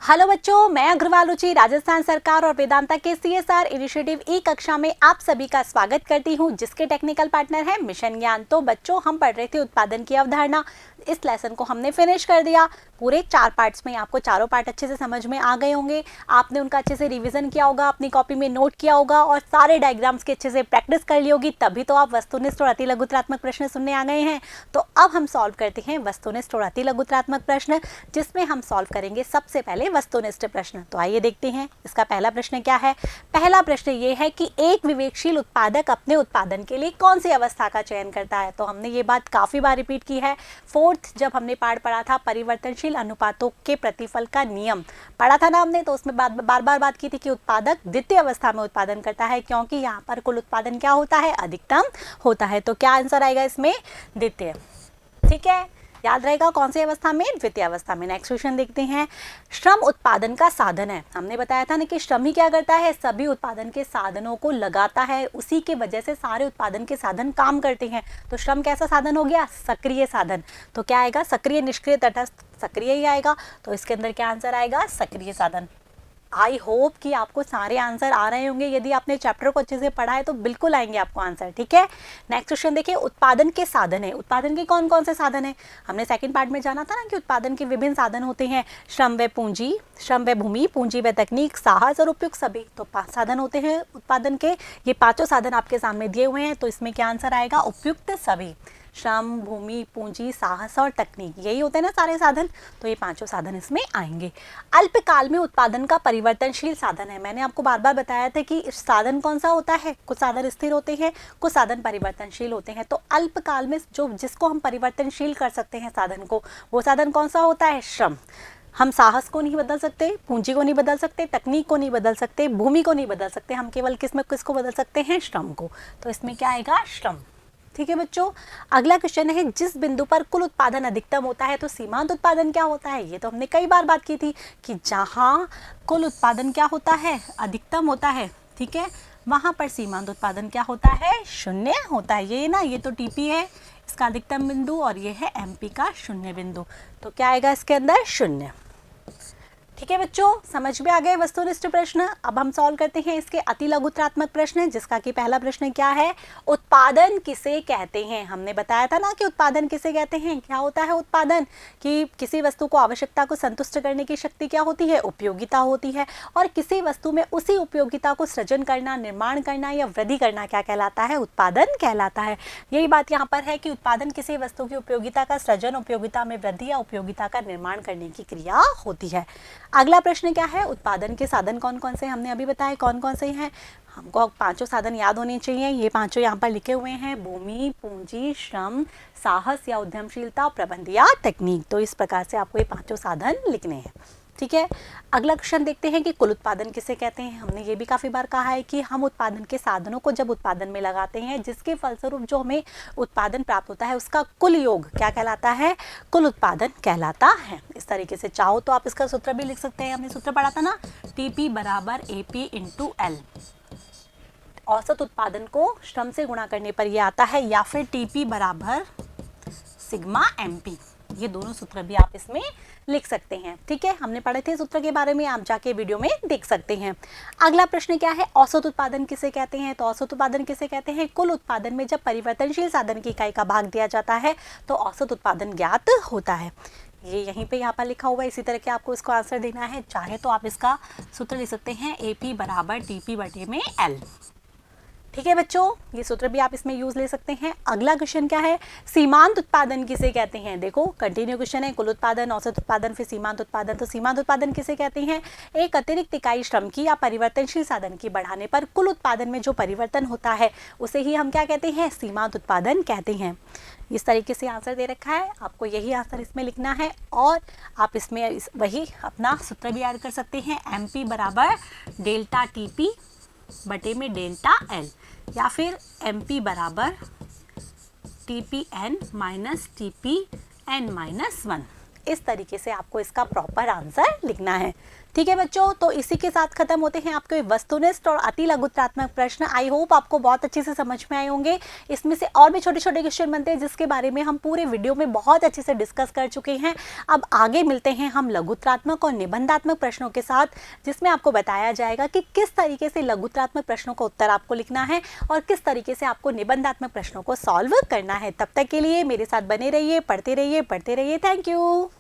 Hello बच्चों, मैं अग्रवाल रुचि राजस्थान सरकार और वेदांता के CSR इनिशिएटिव ई कक्षा में आप सभी का स्वागत करती हूं, जिसके टेक्निकल पार्टनर है मिशन ज्ञान। तो बच्चों, हम पढ़ रहे थे उत्पादन की अवधारणा। इस लेसन को हमने फिनिश कर दिया। पूरे 4 पार्ट्स में आपको चारों पार्ट अच्छे से समझ में आ गए होंगे। आपने उनका अच्छे से रिवीजन किया होगा, अपनी कॉपी में नोट किया होगा और सारे डायग्राम्स की अच्छे से प्रैक्टिस कर ली होगी। तभी तो आप वस्तुनिष्ठ और अति लघुत्तरात्मक प्रश्न सुनने आ गए हैं। तो अब हम सॉल्व करते हैं वस्तुनिष्ठ और अति लघुत्तरात्मक प्रश्न, जिसमें हम सॉल्व करेंगे सबसे पहले वस्तुनिष्ठ प्रश्न। तो आइए देखते हैं इसका पहला प्रश्न क्या है। पहला प्रश्न ये है कि एक विवेकशील उत्पादक अपने उत्पादन के लिए कौन सी अवस्था का चयन करता है। तो हमने ये बात काफी बार रिपीट की है। फोर्थ जब हमने पाठ पढ़ा था परिवर्तनशील अनुपातों के प्रतिफल का नियम पढ़ा था ना हमने, तो उसमें बार बार बात की थी कि उत्पादक द्वितीय अवस्था में उत्पादन करता है, क्योंकि यहाँ पर कुल उत्पादन क्या होता है, अधिकतम होता है। तो क्या आंसर आएगा इसमें, द्वितीय। ठीक है, याद रहेगा कौन सी अवस्था में, द्वितीय अवस्था में। नेक्स्ट क्वेश्चन देखते हैं। श्रम उत्पादन का साधन है। हमने बताया था ना कि श्रम ही क्या करता है, सभी उत्पादन के साधनों को लगाता है, उसी के वजह से सारे उत्पादन के साधन काम करते हैं। तो श्रम कैसा साधन हो गया, सक्रिय साधन। तो क्या आएगा, सक्रिय, निष्क्रिय, तटस्थ, सक्रिय ही आएगा। तो इसके अंदर क्या आंसर आएगा, सक्रिय साधन। आई होप कि आपको सारे आंसर आ रहे होंगे। यदि आपने चैप्टर को अच्छे से पढ़ा है तो बिल्कुल आएंगे आपको आंसर। ठीक है, नेक्स्ट क्वेश्चन देखिए। उत्पादन के साधन है। उत्पादन के कौन कौन से साधन है, हमने सेकंड पार्ट में जाना था ना कि उत्पादन के विभिन्न साधन होते हैं। श्रम व पूंजी, श्रम व भूमि, पूंजी व तकनीक, साहस और उपयुक्त सभी। तो 5 साधन होते हैं उत्पादन के। ये 5 साधन आपके सामने दिए हुए हैं। तो इसमें क्या आंसर आएगा, उपयुक्त सभी। श्रम, भूमि, पूंजी, साहस और तकनीक, यही होते हैं ना सारे साधन। तो ये 5 साधन इसमें आएंगे। अल्पकाल में उत्पादन का परिवर्तनशील साधन है। मैंने आपको बार बार बताया था कि साधन कौन सा होता है, कुछ साधन स्थिर होते हैं, कुछ साधन परिवर्तनशील होते हैं। तो अल्पकाल में जो जिसको हम परिवर्तनशील कर सकते हैं साधन को, वो साधन कौन सा होता है, श्रम। हम साहस को नहीं बदल सकते, पूंजी को नहीं बदल सकते, तकनीक को नहीं बदल सकते, भूमि को नहीं बदल सकते। हम केवल किसको बदल सकते हैं, श्रम को। तो इसमें क्या आएगा, श्रम। ठीक है बच्चों, अगला क्वेश्चन है, जिस बिंदु पर कुल उत्पादन अधिकतम होता है तो सीमांत उत्पादन क्या होता है। ये तो हमने कई बार बात की थी कि जहां कुल उत्पादन क्या होता है, अधिकतम होता है, ठीक है, वहां पर सीमांत उत्पादन क्या होता है, शून्य होता है। ये ना, ये तो टीपी है इसका अधिकतम बिंदु और ये है एमपी का शून्य बिंदु। तो क्या आएगा इसके अंदर, शून्य। ठीक है बच्चों, समझ में आ गए वस्तुनिष्ठ प्रश्न। अब हम सॉल्व करते हैं इसके अति लघुत्तरात्मक प्रश्न, जिसका कि पहला प्रश्न क्या है, उत्पादन किसे कहते हैं। हमने बताया था ना कि उत्पादन किसे कहते हैं। क्या होता है उत्पादन, कि किसी वस्तु को आवश्यकता को संतुष्ट करने की शक्ति क्या होती है, उपयोगिता होती है। और किसी वस्तु में उसी उपयोगिता को सृजन करना, निर्माण करना या वृद्धि करना क्या कहलाता है, उत्पादन कहलाता है। यही बात यहाँ पर है कि उत्पादन किसी वस्तु की उपयोगिता का सृजन, उपयोगिता में वृद्धि या उपयोगिता का निर्माण करने की क्रिया होती है। अगला प्रश्न क्या है, उत्पादन के साधन कौन कौन से, हमने अभी बताए कौन कौन से हैं। हमको 5 साधन याद होने चाहिए। ये 5 यहाँ पर लिखे हुए हैं, भूमि, पूंजी, श्रम, साहस या उद्यमशीलता, प्रबंध या तकनीक। तो इस प्रकार से आपको ये 5 साधन लिखने हैं। ठीक है, अगला क्वेश्चन देखते हैं कि कुल उत्पादन किसे कहते हैं। हमने ये भी काफ़ी बार कहा है कि हम उत्पादन के साधनों को जब उत्पादन में लगाते हैं, जिसके फलस्वरूप जो हमें उत्पादन प्राप्त होता है, उसका कुल योग क्या कहलाता है, कुल उत्पादन कहलाता है। इस तरीके से चाहो तो आप इसका सूत्र भी लिख सकते हैं। हमने सूत्र पढ़ा था ना, टीपी बराबर AP × L। औसत उत्पादन को श्रम से गुणा करने पर यह आता है, या फिर टीपी बराबर सिग्मा MP। ये दोनों सूत्र भी आप इसमें लिख सकते हैं। ठीक है, हमने पढ़े थे सूत्र के बारे में, आप जाके वीडियो में देख सकते हैं। अगला प्रश्न क्या है, औसत उत्पादन किसे कहते हैं। तो औसत उत्पादन किसे कहते हैं, कुल उत्पादन में जब परिवर्तनशील साधन की इकाई का भाग दिया जाता है तो औसत उत्पादन ज्ञात होता है। ये यहीं पे यहाँ पर लिखा हुआ है। इसी तरह के आपको इसको आंसर देना है। चाहे तो आप इसका सूत्र लिख सकते हैं, AP बराबर TP/L। ठीक है बच्चों, ये सूत्र भी आप इसमें यूज ले सकते हैं। अगला क्वेश्चन क्या है, सीमांत उत्पादन किसे कहते हैं। देखो कंटिन्यू क्वेश्चन है, कुल उत्पादन, औसत उत्पादन, फिर सीमांत उत्पादन। तो सीमांत उत्पादन किसे कहते हैं, एक अतिरिक्त इकाई श्रम की या परिवर्तनशील साधन की बढ़ाने पर कुल उत्पादन में जो परिवर्तन होता है उसे ही हम क्या कहते हैं, सीमांत उत्पादन कहते हैं। इस तरीके से आंसर दे रखा है, आपको यही आंसर इसमें लिखना है और आप इसमें वही अपना सूत्र भी ऐड कर सकते हैं, MP बराबर डेल्टा TP बटे में डेल्टा L, या फिर MP बराबर TPN माइनस TPN-1। इस तरीके से आपको इसका प्रॉपर आंसर लिखना है। ठीक है बच्चों, तो इसी के साथ खत्म होते हैं आपके वस्तुनिष्ठ और अति लघुत्रात्मक प्रश्न। आई होप आपको बहुत अच्छे से समझ में आए होंगे। इसमें से और भी छोटे छोटे क्वेश्चन बनते हैं जिसके बारे में हम पूरे वीडियो में बहुत अच्छे से डिस्कस कर चुके हैं। अब आगे मिलते हैं हम लघुत्रात्मक और निबंधात्मक प्रश्नों के साथ, जिसमें आपको बताया जाएगा कि किस तरीके से लघुत्रात्मक प्रश्नों का उत्तर आपको लिखना है और किस तरीके से आपको निबंधात्मक प्रश्नों को सॉल्व करना है। तब तक के लिए मेरे साथ बने रहिए, पढ़ते रहिए। Thank you.